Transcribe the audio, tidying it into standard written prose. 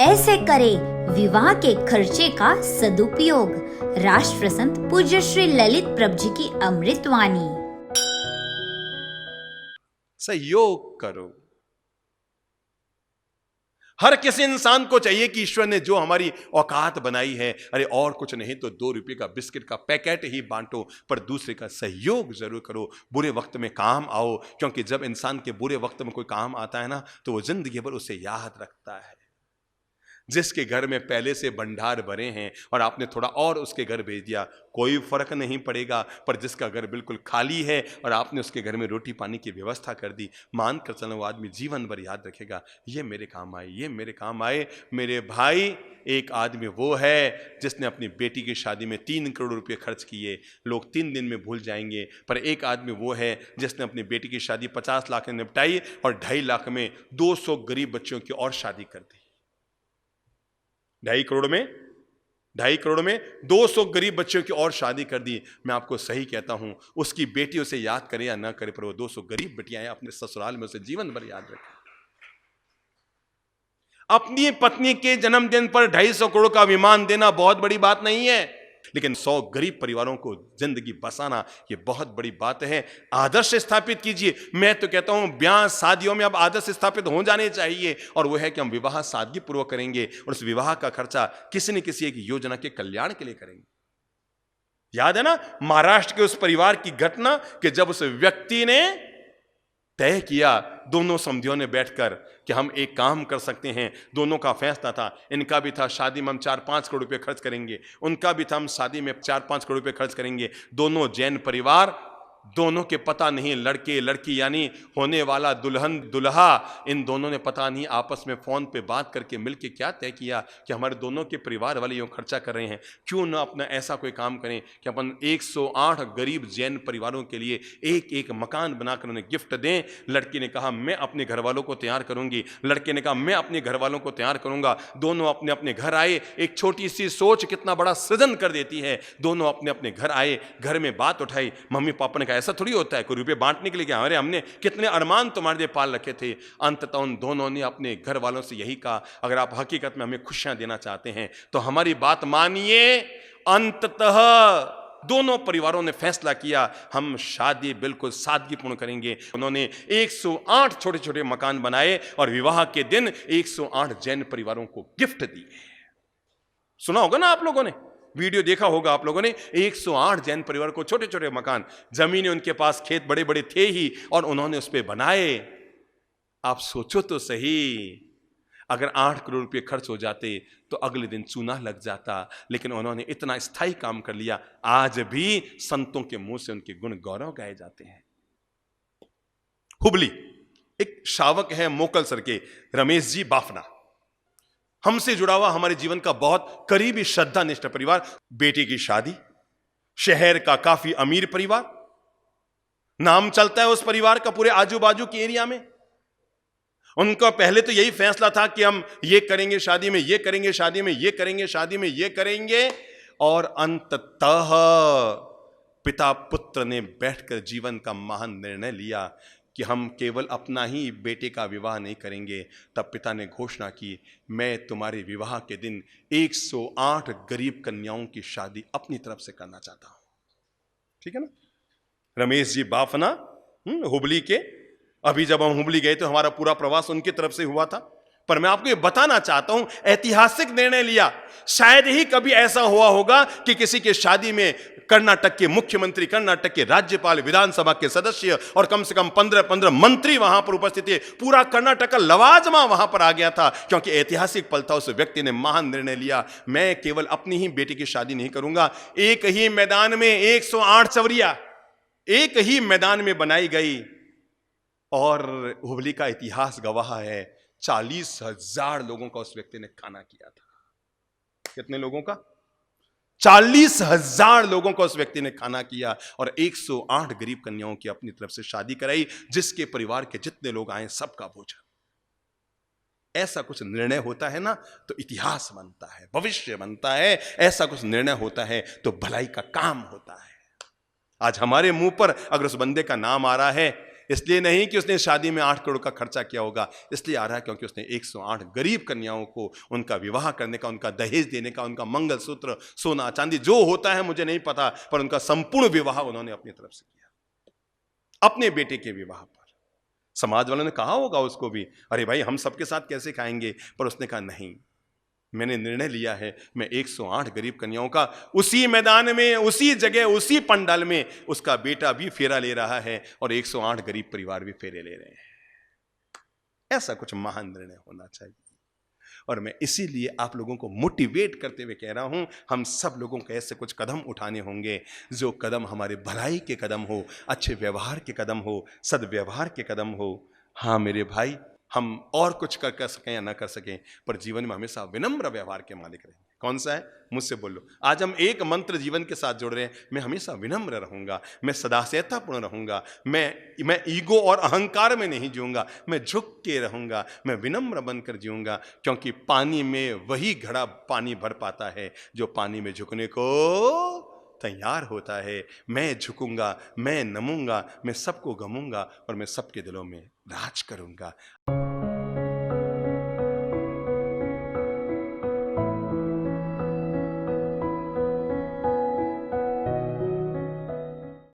ऐसे करे विवाह के खर्चे का सदुपयोग। राष्ट्र संत पूज्य श्री ललित प्रभु जी की अमृतवाणी। सहयोग करो। हर किसी इंसान को चाहिए कि ईश्वर ने जो हमारी औकात बनाई है, अरे और कुछ नहीं तो 2 रुपए का बिस्किट का पैकेट ही बांटो, पर दूसरे का सहयोग जरूर करो। बुरे वक्त में काम आओ, क्योंकि जब इंसान के बुरे वक्त में कोई काम आता है ना, तो वो जिंदगी भर उसे याद रखता है। जिसके घर में पहले से भंडार भरे हैं और आपने थोड़ा और उसके घर भेज दिया, कोई फर्क नहीं पड़ेगा। पर जिसका घर बिल्कुल खाली है और आपने उसके घर में रोटी पानी की व्यवस्था कर दी, मान कर चलो वो आदमी जीवन भर याद रखेगा, ये मेरे काम आए, ये मेरे काम आए। मेरे भाई, एक आदमी वो है जिसने अपनी बेटी की शादी में 3 करोड़ रुपए खर्च किए, लोग 3 दिन में भूल जाएंगे। पर एक आदमी वो है जिसने अपनी बेटी की शादी 50 लाख में निपटाई और 2.5 लाख में 200 गरीब बच्चों की और शादी कर दी। 2.5 करोड़ में 200 गरीब बच्चों की और शादी कर दी। मैं आपको सही कहता हूं, उसकी बेटी उसे याद करे या ना करे, पर वो 200 गरीब बेटियां अपने ससुराल में उसे जीवन भर याद रखे। अपनी पत्नी के जन्मदिन पर 250 करोड़ का विमान देना बहुत बड़ी बात नहीं है, लेकिन 100 गरीब परिवारों को जिंदगी बसाना ये बहुत बड़ी बात है। आदर्श स्थापित कीजिए। मैं तो कहता हूं ब्याह शादियों में अब आदर्श स्थापित हो जाने चाहिए, और वो है कि हम विवाह सादगी पूर्वक करेंगे और उस विवाह का खर्चा किसी न किसी एक योजना के कल्याण के लिए करेंगे। याद है ना महाराष्ट्र के उस परिवार की घटना कि जब उस व्यक्ति ने तय किया, दोनों समधियों ने बैठकर, कि हम एक काम कर सकते हैं। दोनों का फैसला था, इनका भी था शादी में हम 4-5 करोड़ रुपए खर्च करेंगे, उनका भी था हम शादी में 4-5 करोड़ रुपए खर्च करेंगे। दोनों जैन परिवार, दोनों के पता नहीं लड़के लड़की यानी होने वाला दुल्हन दुल्हा, इन दोनों ने पता नहीं आपस में फोन पे बात करके मिलके क्या तय किया कि हमारे दोनों के परिवार वाले यूं खर्चा कर रहे हैं, क्यों ना अपना ऐसा कोई काम करें कि अपन 108 गरीब जैन परिवारों के लिए एक एक मकान बनाकर उन्हें गिफ्ट दें। लड़की ने कहा मैं अपने घर वालों को तैयार करूंगी, लड़के ने कहा मैं अपने घर वालों को तैयार करूंगा। दोनों अपने अपने घर आए। एक छोटी सी सोच कितना बड़ा सृजन कर देती है। दोनों अपने अपने घर आए, घर में बात उठाई। मम्मी पापा ने ऐसा थोड़ी होता है कोई रुपए बांटने के लिए, क्या अरे हमने कितने अरमान तुम्हारे लिए पाल रखे थे। अंततः उन दोनों ने अपने घर वालों से यही कहा, अगर आप हकीकत में हमें खुशियां देना चाहते हैं तो हमारी बात मानिए। अंततः दोनों परिवारों ने फैसला किया, हम शादी बिल्कुल सादगीपूर्ण करेंगे। उन्होंने 108 छोटे छोटे मकान बनाए और विवाह के दिन 108 जैन परिवारों को गिफ्ट दिए। सुना होगा ना आप लोगों ने, वीडियो देखा होगा आप लोगों ने। 108 जैन परिवार को छोटे छोटे मकान, जमीनें उनके पास, खेत बड़े बड़े थे ही, और उन्होंने उस पर बनाए। आप सोचो तो सही, अगर 8 करोड़ रुपए खर्च हो जाते तो अगले दिन चूना लग जाता, लेकिन उन्होंने इतना स्थायी काम कर लिया। आज भी संतों के मुंह से उनके गुण गौरव गाए जाते हैं। हुबली एक शावक है मोकलसर के, रमेश जी बाफना, हमसे जुड़ा हुआ हमारे जीवन का बहुत करीबी श्रद्धानिष्ठ परिवार। बेटी की शादी, शहर का काफी अमीर परिवार, नाम चलता है उस परिवार का पूरे आजू बाजू के एरिया में। उनका पहले तो यही फैसला था कि हम ये करेंगे शादी में, ये करेंगे शादी में, ये करेंगे शादी में, ये करेंगे। और अंततः पिता पुत्र ने बैठकर जीवन का महान निर्णय लिया कि हम केवल अपना ही बेटे का विवाह नहीं करेंगे। तब पिता ने घोषणा की, मैं तुम्हारे विवाह के दिन 108 गरीब कन्याओं की शादी अपनी तरफ से करना चाहता हूं। ठीक है ना। रमेश जी बाफना हुबली के। अभी जब हम हुबली गए तो हमारा पूरा प्रवास उनकी तरफ से हुआ था। पर मैं आपको ये बताना चाहता हूं, ऐतिहासिक निर्णय लिया। शायद ही कभी ऐसा हुआ होगा कि किसी के शादी में कर्नाटक के मुख्यमंत्री, कर्नाटक के राज्यपाल, विधानसभा के सदस्य और कम से कम 15 मंत्री वहां पर उपस्थित थे। पूरा कर्नाटक का लवाजमा वहां पर आ गया था, क्योंकि ऐतिहासिक पल था। उस व्यक्ति ने महान निर्णय लिया, मैं केवल अपनी ही बेटी की शादी नहीं करूंगा। एक ही मैदान में 108 चवरिया एक ही मैदान में बनाई गई, और हुबली का इतिहास गवाह है 40,000 लोगों का उस व्यक्ति ने खाना किया था। कितने लोगों का? 40,000 लोगों का उस व्यक्ति ने खाना किया, और 108 गरीब कन्याओं की अपनी तरफ से शादी कराई। जिसके परिवार के जितने लोग आए सबका भोजन। ऐसा कुछ निर्णय होता है ना तो इतिहास बनता है, भविष्य बनता है। ऐसा कुछ निर्णय होता है तो भलाई का काम होता है। आज हमारे मुंह पर अगर उस बंदे का नाम आ रहा है इसलिए नहीं कि उसने शादी में 8 करोड़ का खर्चा किया होगा, इसलिए आ रहा है क्योंकि उसने 108 गरीब कन्याओं को उनका विवाह करने का, उनका दहेज देने का, उनका मंगलसूत्र, सोना चांदी जो होता है मुझे नहीं पता, पर उनका संपूर्ण विवाह उन्होंने अपनी तरफ से किया, अपने बेटे के विवाह पर। समाज वालों ने कहा होगा उसको भी, अरे भाई हम सबके साथ कैसे खाएंगे, पर उसने कहा नहीं, मैंने निर्णय लिया है, मैं 108 गरीब कन्याओं का उसी मैदान में, उसी जगह, उसी पंडाल में उसका बेटा भी फेरा ले रहा है और 108 गरीब परिवार भी फेरे ले रहे हैं। ऐसा कुछ महान निर्णय होना चाहिए। और मैं इसीलिए आप लोगों को मोटिवेट करते हुए कह रहा हूं, हम सब लोगों को ऐसे कुछ कदम उठाने होंगे जो कदम हमारे भलाई के कदम हो, अच्छे व्यवहार के कदम हो, सद्व्यवहार के कदम हो। हाँ मेरे भाई, हम और कुछ कर सकें या ना कर सकें, पर जीवन में हमेशा विनम्र व्यवहार के मालिक रहेंगे। कौन सा है, मुझसे बोलो। आज हम एक मंत्र जीवन के साथ जोड़ रहे हैं, मैं हमेशा विनम्र रहूंगा, मैं सदास्यतापूर्ण रहूंगा, मैं ईगो और अहंकार में नहीं जीऊंगा, मैं झुक के रहूंगा, मैं विनम्र बनकर जीऊंगा, क्योंकि पानी में वही घड़ा पानी भर पाता है जो पानी में झुकने को तैयार होता है। मैं झुकूंगा, मैं नमूंगा, मैं सबको गमूंगा और मैं सबके दिलों में राज करूंगा।